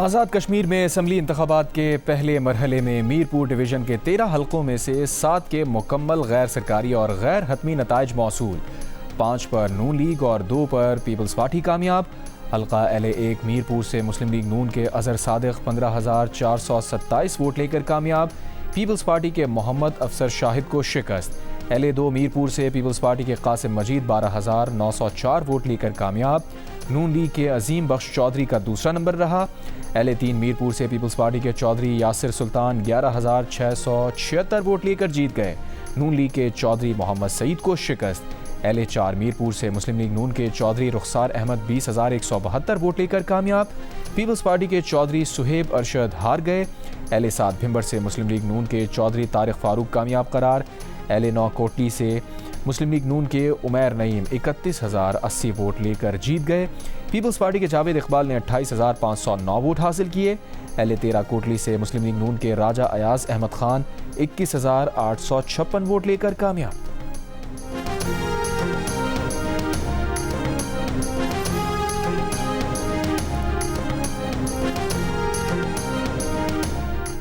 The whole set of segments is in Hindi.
आज़ाद कश्मीर में असम्बली इंतखाबात के पहले मरहले में मीरपुर डिवीज़न के 13 हलकों में से 7 के मुकम्मल गैर सरकारी और गैर हतमी नताइज मौसूल। 5 पर नून लीग और 2 पर पीपल्स पार्टी कामयाब। हल्का LA1 मीरपुर से मुस्लिम लीग नून के अजहर सादिक 15,427 वोट लेकर कामयाब। पीपल्स पार्टी के मोहम्मद अफसर शाहिद को शिकस्त। LA2 मीरपुर से पीपल्स पार्टी के कासिम मजीद 12,904 वोट लेकर कामयाब। नून लीग के अजीम बख्श चौधरी का दूसरा नंबर रहा। LA3 मीरपुर से पीपल्स पार्टी के चौधरी यासिर सुल्तान 11,676 वोट लेकर जीत गए। नून लीग के चौधरी मोहम्मद सईद को शिकस्त। LA4 मीरपुर से मुस्लिम लीग नून के चौधरी रुखसार अहमद 20,172 वोट लेकर कामयाब। पीपल्स पार्टी के चौधरी सुहेब अरशद हार गए। LA7 भिंबर से मुस्लिम लीग नून के चौधरी तारिक फारूक कामयाब करार। LA9 कोटली से मुस्लिम लीग नून के उमैर नईम 31,080 वोट लेकर जीत गए। पीपल्स पार्टी के जावेद इकबाल ने 28,509 वोट हासिल किए। LA13 कोटली से मुस्लिम लीग नून के राजा अयाज अहमद खान 21,856 वोट लेकर कामयाब।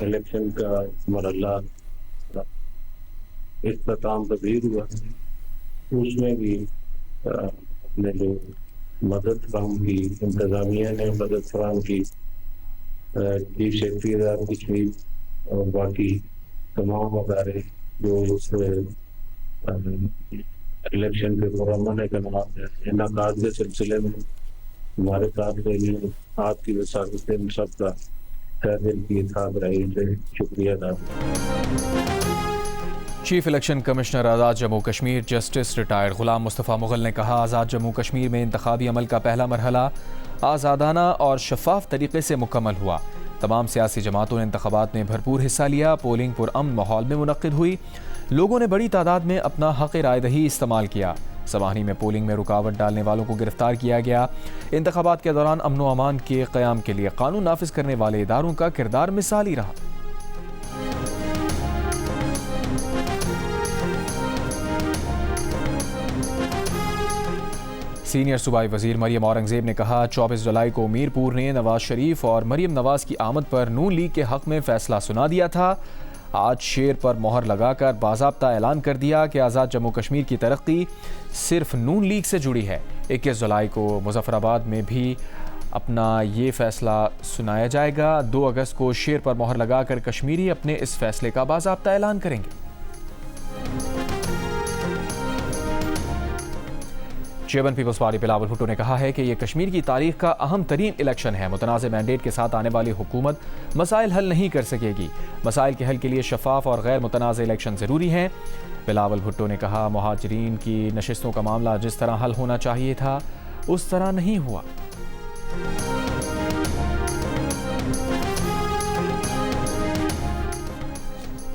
इलेक्शन का मरहला इख्तिताम पजीर हुआ, उसमें भी अपने जो मदद फराहम की, इंतजामिया ने मदद फराहम की, चीफ सेक्रेटरी आज़ाद कश्मीर और बाकी तमाम अदारे जो उस इलेक्शन के पुरअमन इनकाद के सिलसिले में हमारे साथ रही, आपकी वसात से इन सबका दिल की साथ रही, शुक्रिया अदा। चीफ इलेक्शन कमिश्नर आज़ाद जम्मू कश्मीर जस्टिस रिटायर्ड गुलाम मुस्तफ़ा मुग़ल ने कहा, आज़ाद जम्मू कश्मीर में इंतखाबी अमल का पहला मरहला आज़ादाना और शफाफ तरीके से मुकम्मल हुआ। तमाम सियासी जमातों ने इंतखाबात में भरपूर हिस्सा लिया। पोलिंग पुरअमन माहौल में मुनक्किद हुई। लोगों ने बड़ी तादाद में अपना हक़ रायदही इस्तेमाल किया। समाहनी में पोलिंग में रुकावट डालने वालों को गिरफ्तार किया गया। इंतखाबात के दौरान अमन व अमान के क़याम के लिए कानून नाफिज करने वाले इदारों का किरदार मिसाली रहा। सीनियर सूबाई वजीर मरियम औरंगजेब ने कहा, 24 जुलाई को मीरपुर ने नवाज शरीफ और मरियम नवाज की आमद पर नून लीग के हक में फैसला सुना दिया था। आज शेर पर मोहर लगाकर बाज़ाब्ता ऐलान कर दिया कि आज़ाद जम्मू कश्मीर की तरक्की सिर्फ नून लीग से जुड़ी है। 21 जुलाई को मुजफ्फराबाद में भी अपना ये फैसला सुनाया जाएगा। 2 अगस्त को शेर पर मोहर लगाकर कश्मीरी अपने इस फैसले का बाज़ाब्ता ऐलान करेंगे। Chairman Peoples Party Bilawal Bhutto ने कहा है कि यह कश्मीर की तारीख का अहम तरीन इलेक्शन है। मुतनाज़ मैंडेट के साथ आने वाली हुकूमत मसाइल हल नहीं कर सकेगी। मसाइल के हल के लिए शफाफ और गैर मुतनाज़ इलेक्शन ज़रूरी हैं। बिलावल भुट्टो ने कहा, मुहाजिरीन की नशिस्तों का मामला जिस तरह हल होना चाहिए था उस तरह नहीं हुआ।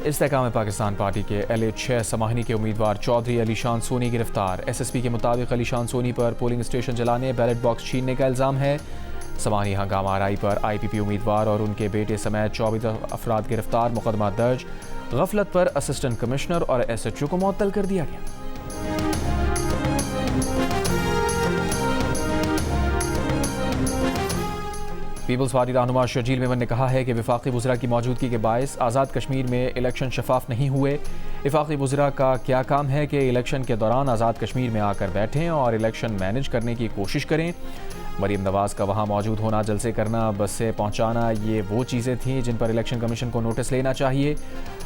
इस्तेहकाम पाकिस्तान पार्टी के LA6 समाहनी के उम्मीदवार चौधरी अलीशान सोनी गिरफ्तार। SSP के मुताबिक अलीशान सोनी पर पोलिंग स्टेशन जलाने, बैलेट बॉक्स छीनने का इल्ज़ाम है। समाहनी हंगामा आराई पर IPP उम्मीदवार और उनके बेटे समेत 24 अफराद गिरफ्तार। मुकदमा दर्ज। गफलत पर असिस्टेंट कमिश्नर और SHO को मुअत्तल कर दिया गया। पीपल्स पार्टी रहनुमा शर्जील मेमन ने कहा है कि वफाकी वज़रा की मौजूदगी के बायस आज़ाद कश्मीर में इलेक्शन शफाफ नहीं हुए। वफाकी वज़रा का क्या काम है कि इलेक्शन के दौरान आज़ाद कश्मीर में आकर बैठें और इलेक्शन मैनेज करने की कोशिश करें। मरीम नवाज़ का वहाँ मौजूद होना, जलसे करना, बसें पहुँचाना, ये वो चीज़ें थीं जिन पर इलेक्शन कमीशन को नोटिस लेना चाहिए।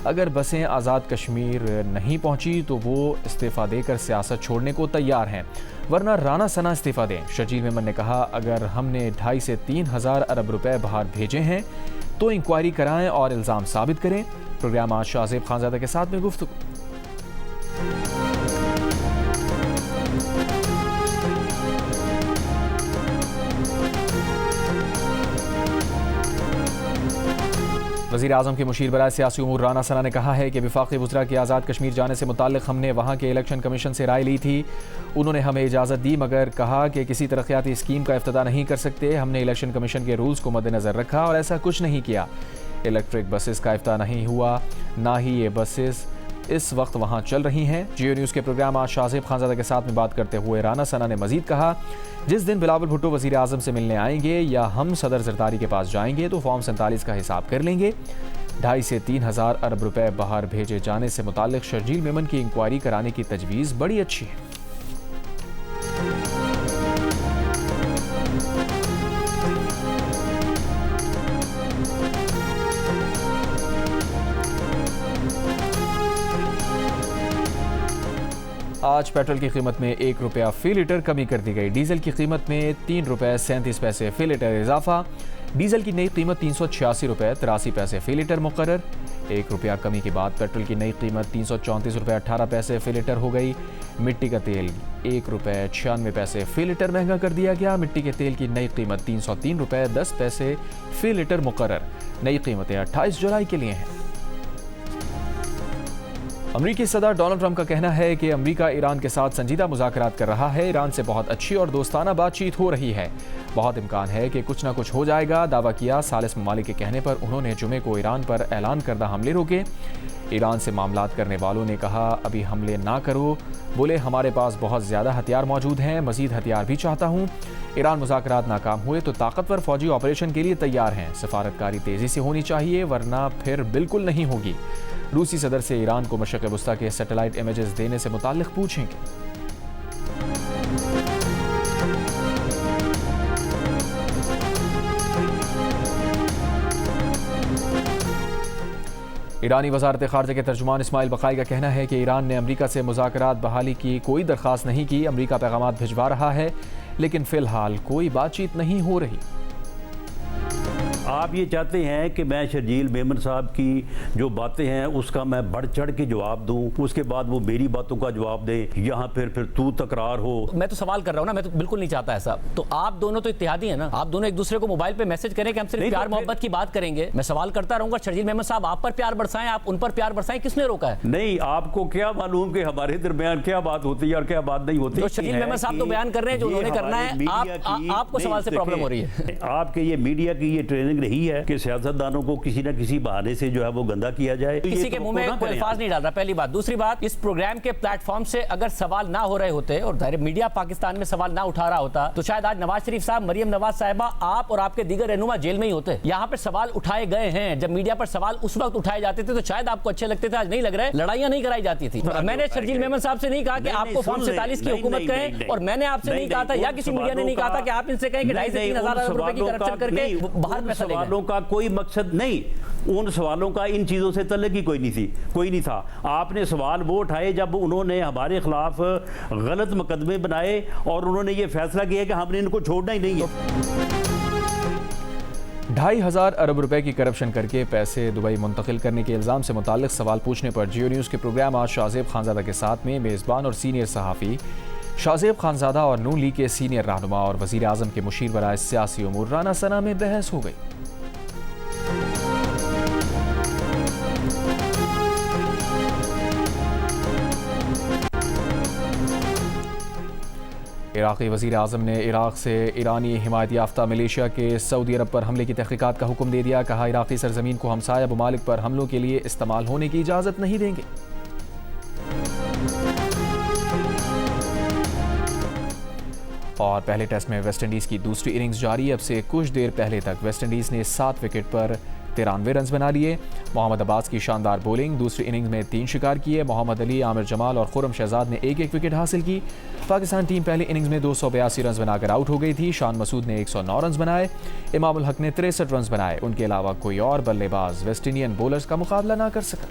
अगर बसें आज़ाद कश्मीर नहीं पहुँची तो वो इस्तीफ़ा देकर सियासत छोड़ने को तैयार हैं, वरना राना सना इस्तीफ़ा दें। शर्जील मेमन ने कहा, अगर हमने 2.5 से 3 हज़ार अरब रुपए बाहर भेजे हैं तो इंक्वायरी कराएं और इल्ज़ाम साबित करें। प्रोग्राम आज शाहजेब खानज़ादा के साथ में गुफ्तगू। वज़ीर आज़म के मुशीर बराए सियासी उमूर राना सना ने कहा है कि वफाकी वज़रा के आज़ाद कश्मीर जाने से मुताल्लिक़ हमने वहाँ के इलेक्शन कमीशन से राय ली थी। उन्होंने हमें इजाज़त दी, मगर कहा कि किसी तरक्याती स्कीम का इफ्तिताह नहीं कर सकते। हमने इलेक्शन कमीशन के रूल्स को मद्देनज़र रखा और ऐसा कुछ नहीं किया। इलेक्ट्रिक बसेस का इफ्तिताह नहीं हुआ, ना ही ये बसेस इस वक्त वहां चल रही हैं। जियो न्यूज़ के प्रोग्राम आज शाहजेब खानज़ादा के साथ में बात करते हुए राना सना ने मजीद कहा, जिस दिन बिलावल भुट्टो वज़ीर आज़म से मिलने आएंगे या हम सदर ज़रदारी के पास जाएंगे तो फॉर्म 47 का हिसाब कर लेंगे। 2.5 से 3 हज़ार अरब रुपए बाहर भेजे जाने से मुताल्लिक शर्जील मेमन की इंक्वायरी कराने की तजवीज़ बड़ी अच्छी है। आज पेट्रोल की कीमत में 1 रुपया फी लीटर कमी कर दी गई। डीजल की कीमत में 3 रुपये 37 पैसे फी लीटर इजाफा। डीजल की नई कीमत 386 रुपये 83 पैसे फी लीटर मुकर्रर। 1 रुपया कमी के बाद पेट्रोल की नई कीमत 334 रुपये 18 पैसे फी लीटर हो गई। मिट्टी का तेल 1 रुपये 96 पैसे फी लीटर महंगा कर दिया गया। मिट्टी के तेल की नई कीमत 303 रुपये 10 पैसे फी लीटर मुकर्रर। नई कीमतें 28 जुलाई के लिए हैं। अमरीकी सदर डोनाल्ड ट्रंप का कहना है कि अमरीका ईरान के साथ संजीदा मुज़ाकरात कर रहा है। ईरान से बहुत अच्छी और दोस्ताना बातचीत हो रही है। बहुत इम्कान है कि कुछ ना कुछ हो जाएगा, दावा किया। सालिस ममालिक के कहने पर उन्होंने जुमे को ईरान पर ऐलान करदा हमले रोके। ईरान से मामलात करने वालों ने कहा, अभी हमले ना करो। बोले, हमारे पास बहुत ज़्यादा हथियार मौजूद हैं, मज़ीद हथियार भी चाहता हूँ। ईरान मुज़ाकरात नाकाम हुए तो ताकतवर फौजी ऑपरेशन के लिए तैयार हैं। सफारतकारी तेज़ी से होनी चाहिए वरना फिर बिल्कुल नहीं होगी। रूसी सदर से ईरान को मशरिक़ वस्ता के सैटेलाइट इमेजेस देने से मुताल्लिक़ पूछेंगे। ईरानी वज़ारत ख़ारजा के तर्जुमान इस्माइल बक़ाई का कहना है कि ईरान ने अमरीका से मुज़ाकरात बहाली की कोई दरख्वास्त नहीं की। अमरीका पैगामात भिजवा रहा है लेकिन फ़िलहाल कोई बातचीत नहीं हो रही। आप ये चाहते हैं कि मैं शर्जील मेमन साहब की जो बातें हैं उसका मैं बढ़ चढ़ के जवाब दूं, उसके बाद वो मेरी बातों का जवाब दें, यहाँ फिर तू तकरार हो। मैं तो सवाल कर रहा हूँ ना, मैं तो बिल्कुल नहीं चाहता ऐसा। तो आप दोनों तो इत्तेहादी हैं ना, आप दोनों एक दूसरे को मोबाइल पे मैसेज करें कि हम सिर्फ प्यार मोहब्बत की बात करेंगे। मैं सवाल करता रहूंगा, शर्जील मेमन साहब आप पर प्यार बरसाएं, आप उन पर प्यार बरसाएं, किसने रोका है? नहीं, आपको क्या मालूम कि हमारे दरमियान क्या बात होती है और क्या बात नहीं होती? तो शर्जील मेमन साहब तो बयान कर रहे हैं जो उन्होंने करना है। आपको सवाल से प्रॉब्लम हो रही है। आपके ये मीडिया की ये ट्रेनिंग रही है कि सियासतदानों को किसी न किसी बहाने से जो है वो गंदा किया जाए। किसी के मुंह में कोई अल्फाज नहीं डाल रहा, पहली बात। दूसरी बात, इस प्रोग्राम के प्लेटफॉर्म से अगर सवाल ना हो रहे होते और मीडिया पाकिस्तान में सवाल ना उठा रहा होता तो शायद आज नवाज शरीफ साहब, मरियम नवाज साहिबा, आप और आपके दीगर रहनुमा जेल में ही होते। यहाँ पर सवाल उठाए गए हैं। जब मीडिया पर सवाल उस वक्त उठाए जाते थे तो शायद आपको अच्छे लगते थे, आज नहीं लग रहा है। लड़ाइयां नहीं कराई जाती थी। मैंने शर्जील मेमन साहब से नहीं कहा कि आपको फॉर्म 47 की हुकूमत कहें, और मैंने आपसे नहीं कहा था या किसी मीडिया ने नहीं कहा था कि आप इनसे कहें कि 2.5 से 3 हज़ार अरब रुपए की करप्शन करके बाहर पैसा लेंगे। सवालों का कोई मकसद नहीं, उन सवालों का इन चीज़ों से तल्लुक ही कोई नहीं था। आपने सवाल वो उठाए जब उन्होंने हमारे खिलाफ गलत मुकदमे बनाए और उन्होंने ये फैसला किया कि हमने इनको छोड़ना ही नहीं है। 2.5 हज़ार अरब रुपए की करप्शन करके पैसे दुबई मुंतकिल करने के इल्ज़ाम से मुताल्लिक सवाल पूछने पर जियो न्यूज़ के प्रोग्राम आज शाहजेब खानज़ादा के साथ में मेज़बान और सीनियर सहाफ़ी शाहजेब खानज़ादा और नून लीग के सीनियर रहनुमा और वज़ीर आज़म के मुशीर बराए सियासी उमूर राना सना में बहस हो गई। इराक़ी वज़ीर आज़म ने इराक़ से ईरानी हिमायत याफ्ता मलेशिया के सऊदी अरब पर हमले की तहक़ीक़ात का हुक्म दे दिया। कहा, इराक़ी सरज़मीन को हमसाया ममालिक पर हमलों के लिए इस्तेमाल होने की इजाज़त नहीं देंगे। और पहले टेस्ट में वेस्टइंडीज़ की दूसरी इनिंग्स जारी। अब से कुछ देर पहले तक वेस्टइंडीज़ ने 7 विकेट पर 93 रन बना लिए। मोहम्मद अब्बास की शानदार बॉलिंग, दूसरी इनिंग्स में 3 शिकार किए। मोहम्मद अली, आमिर जमाल और खुर्रम शहजाद ने एक विकेट हासिल की। पाकिस्तान टीम पहली इनिंग्स में 282 रन बनाकर आउट हो गई थी। शान मसूद ने 109 रन बनाए। इमामुल हक ने 63 रन बनाए। उनके अलावा कोई और बल्लेबाज वेस्ट इंडियन बॉलर्स का मुकाबला ना कर सका।